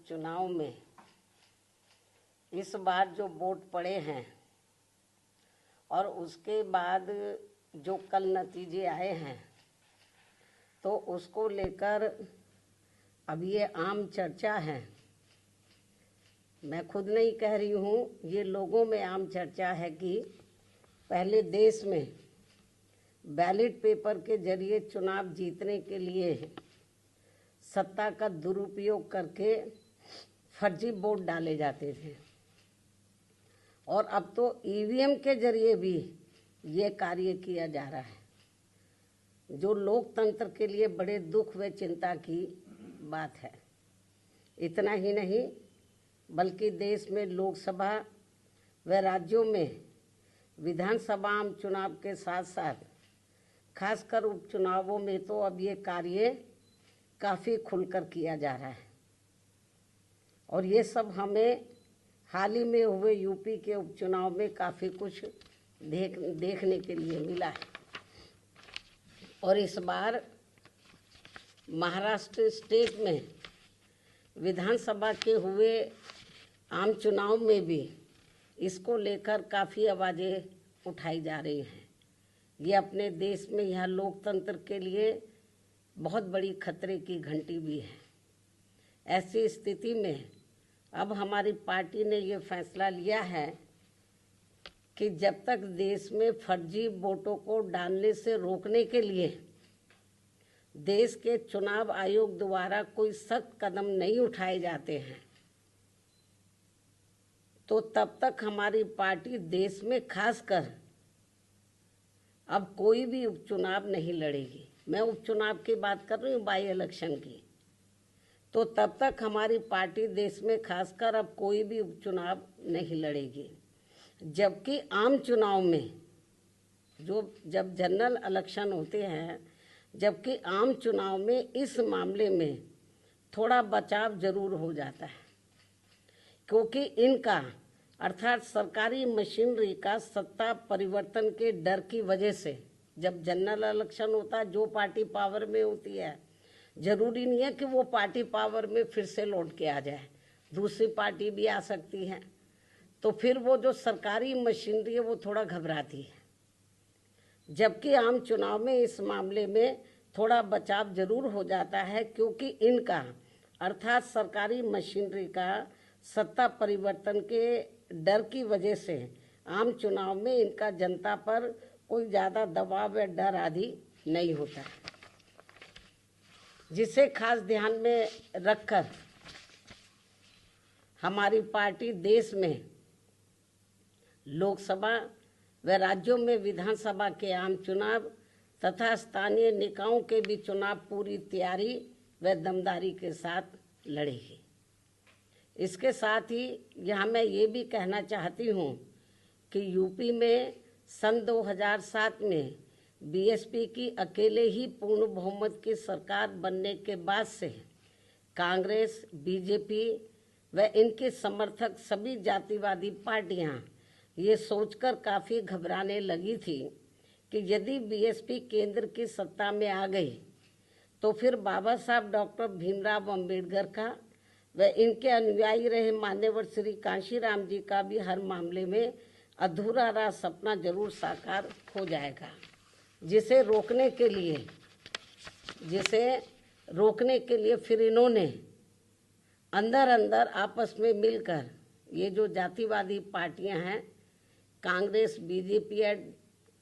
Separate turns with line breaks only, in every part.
उपचुनाव में इस बार जो वोट पड़े हैं और उसके बाद जो कल नतीजे आए हैं, तो उसको लेकर अब ये आम चर्चा है। मैं खुद नहीं कह रही हूँ, ये लोगों में आम चर्चा है कि पहले देश में बैलेट पेपर के जरिए चुनाव जीतने के लिए सत्ता का दुरुपयोग करके फर्जी वोट डाले जाते थे, और अब तो ईवीएम के जरिए भी ये कार्य किया जा रहा है, जो लोकतंत्र के लिए बड़े दुख व चिंता की बात है। इतना ही नहीं, बल्कि देश में लोकसभा व राज्यों में विधानसभा आम चुनाव के साथ साथ खासकर उपचुनावों में तो अब ये कार्य काफ़ी खुलकर किया जा रहा है। और ये सब हमें हाल ही में हुए यूपी के उपचुनाव में काफ़ी कुछ देखने के लिए मिला है। और इस बार महाराष्ट्र स्टेट में विधानसभा के हुए आम चुनाव में भी इसको लेकर काफ़ी आवाज़ें उठाई जा रही हैं। ये अपने देश में यह लोकतंत्र के लिए बहुत बड़ी खतरे की घंटी भी है। ऐसी स्थिति में अब हमारी पार्टी ने ये फैसला लिया है कि जब तक देश में फर्जी वोटों को डालने से रोकने के लिए देश के चुनाव आयोग द्वारा कोई सख्त कदम नहीं उठाए जाते हैं, तो तब तक हमारी पार्टी देश में खासकर अब कोई भी उपचुनाव नहीं लड़ेगी। मैं उपचुनाव की बात कर रही हूँ, बाई इलेक्शन की। तो तब तक हमारी पार्टी देश में खासकर अब कोई भी उपचुनाव नहीं लड़ेगी। जबकि आम चुनाव में जब जनरल इलेक्शन होते हैं, जबकि आम चुनाव में इस मामले में थोड़ा बचाव जरूर हो जाता है, क्योंकि इनका अर्थात सरकारी मशीनरी का सत्ता परिवर्तन के डर की वजह से, जब जनरल इलेक्शन होता है, जो पार्टी पावर में होती है, जरूरी नहीं है कि वो पार्टी पावर में फिर से लौट के आ जाए, दूसरी पार्टी भी आ सकती है। तो फिर वो जो सरकारी मशीनरी है वो थोड़ा घबराती है। जबकि आम चुनाव में इस मामले में थोड़ा बचाव जरूर हो जाता है, क्योंकि इनका अर्थात सरकारी मशीनरी का सत्ता परिवर्तन के डर की वजह से आम चुनाव में इनका जनता पर कोई ज़्यादा दबाव या डर आदि नहीं होता है, जिसे खास ध्यान में रखकर हमारी पार्टी देश में लोकसभा व राज्यों में विधानसभा के आम चुनाव तथा स्थानीय निकायों के भी चुनाव पूरी तैयारी व दमदारी के साथ लड़ेगी। इसके साथ ही यहाँ मैं ये भी कहना चाहती हूँ कि यूपी में सन 2007 में बीएसपी की अकेले ही पूर्ण बहुमत की सरकार बनने के बाद से कांग्रेस, बीजेपी व इनके समर्थक सभी जातिवादी पार्टियाँ ये सोचकर काफ़ी घबराने लगी थी कि यदि बीएसपी केंद्र की सत्ता में आ गई तो फिर बाबा साहब डॉक्टर भीमराव अंबेडकर का व इनके अनुयायी रहे मान्यवर श्री कांशीराम जी का भी हर मामले में अधूरा रहा सपना जरूर साकार हो जाएगा, जिसे रोकने के लिए फिर इन्होंने अंदर अंदर आपस में मिलकर, ये जो जातिवादी पार्टियां हैं, कांग्रेस, बीजेपी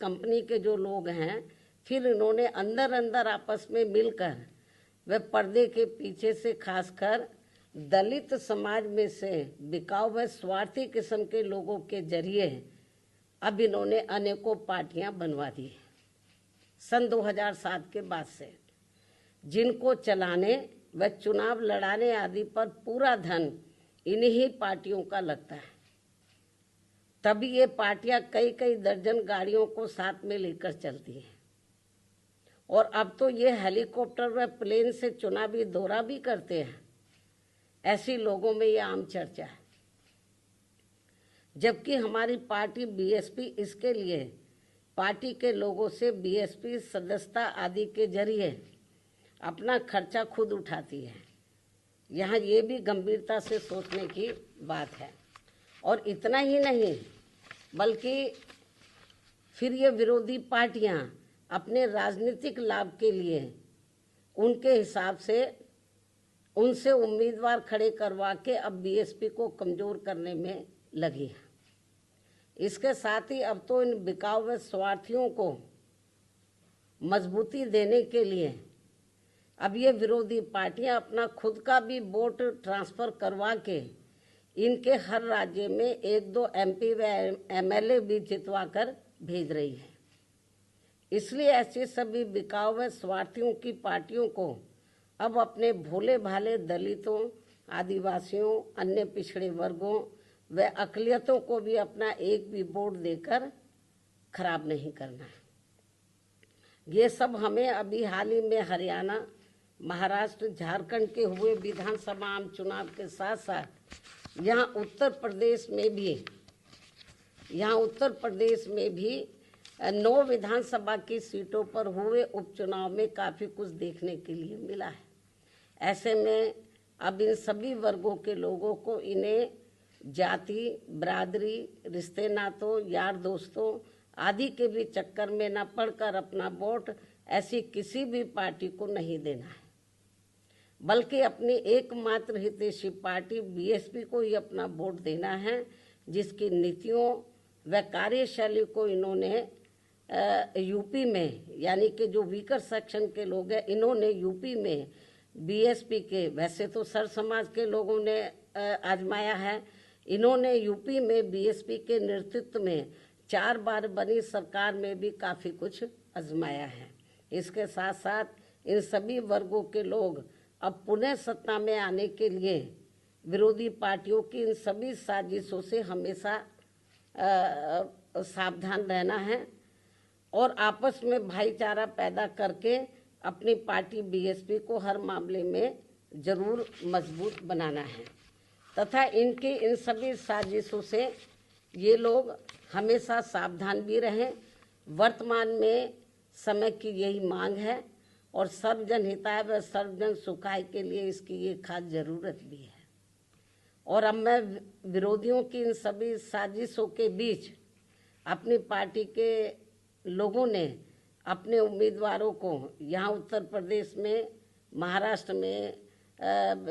कंपनी के जो लोग हैं, फिर इन्होंने अंदर अंदर आपस में मिलकर व पर्दे के पीछे से खासकर दलित समाज में से बिकाऊ व स्वार्थी किस्म के लोगों के जरिए अब इन्होंने अनेकों पार्टियां बनवा दी सन 2007 के बाद से, जिनको चलाने व चुनाव लड़ाने आदि पर पूरा धन इन्हीं पार्टियों का लगता है। तभी ये पार्टियां कई कई दर्जन गाड़ियों को साथ में लेकर चलती हैं, और अब तो ये हेलीकॉप्टर व प्लेन से चुनावी दौरा भी करते हैं। ऐसी लोगों में ये आम चर्चा है। जबकि हमारी पार्टी बीएसपी इसके लिए पार्टी के लोगों से बीएसपी सदस्यता आदि के जरिए अपना खर्चा खुद उठाती है, यहाँ ये भी गंभीरता से सोचने की बात है। और इतना ही नहीं, बल्कि फिर ये विरोधी पार्टियां अपने राजनीतिक लाभ के लिए उनके हिसाब से उनसे उम्मीदवार खड़े करवा के अब बीएसपी को कमज़ोर करने में लगी है। इसके साथ ही अब तो इन बिकाऊ व स्वार्थियों को मजबूती देने के लिए अब ये विरोधी पार्टियां अपना खुद का भी वोट ट्रांसफ़र करवा के इनके हर राज्य में 1-2 MP व MLA भी जितवा कर भेज रही है। इसलिए ऐसी सभी बिकाऊ व स्वार्थियों की पार्टियों को अब अपने भोले भाले दलितों, आदिवासियों, अन्य पिछड़े वर्गों व अक़लियतों को भी अपना एक भी वोट देकर खराब नहीं करना है। ये सब हमें अभी हाल ही में हरियाणा, महाराष्ट्र, झारखंड के हुए विधानसभा आम चुनाव के साथ साथ यहाँ उत्तर प्रदेश में भी 9 विधानसभा की सीटों पर हुए उपचुनाव में काफ़ी कुछ देखने के लिए मिला है। ऐसे में अब इन सभी वर्गों के लोगों को इन्हें जाति, बरादरी, रिश्ते नातों, यार दोस्तों आदि के भी चक्कर में न पड़कर अपना वोट ऐसी किसी भी पार्टी को नहीं देना है, बल्कि अपनी एकमात्र हितैषी पार्टी बीएसपी को ही अपना वोट देना है, जिसकी नीतियों व कार्यशैली को इन्होंने यूपी में, यानी कि जो वीकर सेक्शन के लोग हैं, इन्होंने यूपी में बीएसपी के, वैसे तो सर समाज के लोगों ने आजमाया है, इन्होंने यूपी में बीएसपी के नेतृत्व में 4 बार बनी सरकार में भी काफ़ी कुछ आजमाया है। इसके साथ साथ इन सभी वर्गों के लोग अब पुनः सत्ता में आने के लिए विरोधी पार्टियों की इन सभी साजिशों से हमेशा सावधान रहना है और आपस में भाईचारा पैदा करके अपनी पार्टी बीएसपी को हर मामले में जरूर मजबूत बनाना है तथा इनकी इन सभी साजिशों से ये लोग हमेशा सावधान भी रहें। वर्तमान में समय की यही मांग है और सर्वजन हिताय व सर्वजन सुखाय के लिए इसकी ये खास जरूरत भी है। और अब मैं विरोधियों की इन सभी साजिशों के बीच अपनी पार्टी के लोगों ने अपने उम्मीदवारों को यहाँ उत्तर प्रदेश में, महाराष्ट्र में,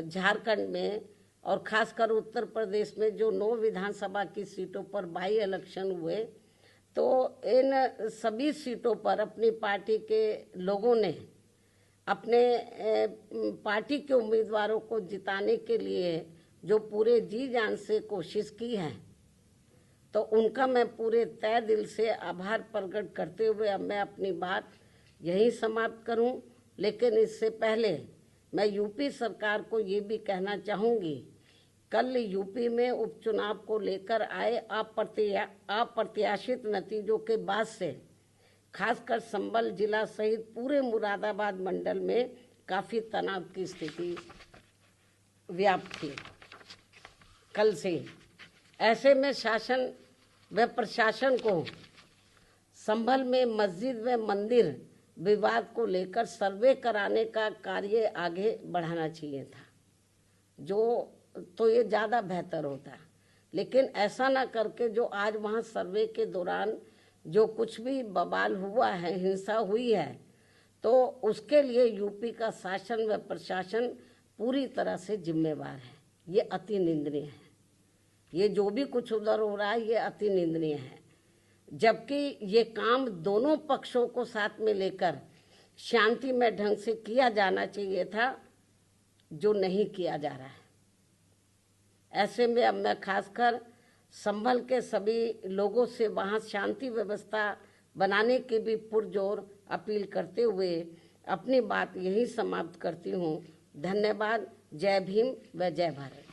झारखंड में और खासकर उत्तर प्रदेश में जो 9 विधानसभा की सीटों पर बाई इलेक्शन हुए, तो इन सभी सीटों पर अपनी पार्टी के लोगों ने अपने पार्टी के उम्मीदवारों को जिताने के लिए जो पूरे जी जान से कोशिश की है, तो उनका मैं पूरे तय दिल से आभार प्रकट करते हुए अब मैं अपनी बात यहीं समाप्त करूं। लेकिन इससे पहले मैं यूपी सरकार को ये भी कहना चाहूँगी, कल यूपी में उपचुनाव को लेकर आए अप्रत्याशित नतीजों के बाद से खासकर संभल जिला सहित पूरे मुरादाबाद मंडल में काफ़ी तनाव की स्थिति व्याप्त थी कल से। ऐसे में शासन व प्रशासन को संभल में मस्जिद व मंदिर विवाद को लेकर सर्वे कराने का कार्य आगे बढ़ाना चाहिए था, जो तो ये ज़्यादा बेहतर होता। लेकिन ऐसा ना करके जो आज वहाँ सर्वे के दौरान जो कुछ भी बवाल हुआ है, हिंसा हुई है, तो उसके लिए यूपी का शासन व प्रशासन पूरी तरह से जिम्मेवार है। ये अति निंदनीय है। ये जो भी कुछ उधर हो रहा है ये अति निंदनीय है, जबकि ये काम दोनों पक्षों को साथ में लेकर शांतिमय ढंग से किया जाना चाहिए था, जो नहीं किया जा रहा है। ऐसे में अब मैं खासकर संभल के सभी लोगों से वहाँ शांति व्यवस्था बनाने की भी पुरजोर अपील करते हुए अपनी बात यही समाप्त करती हूँ। धन्यवाद। जय भीम व जय भारत।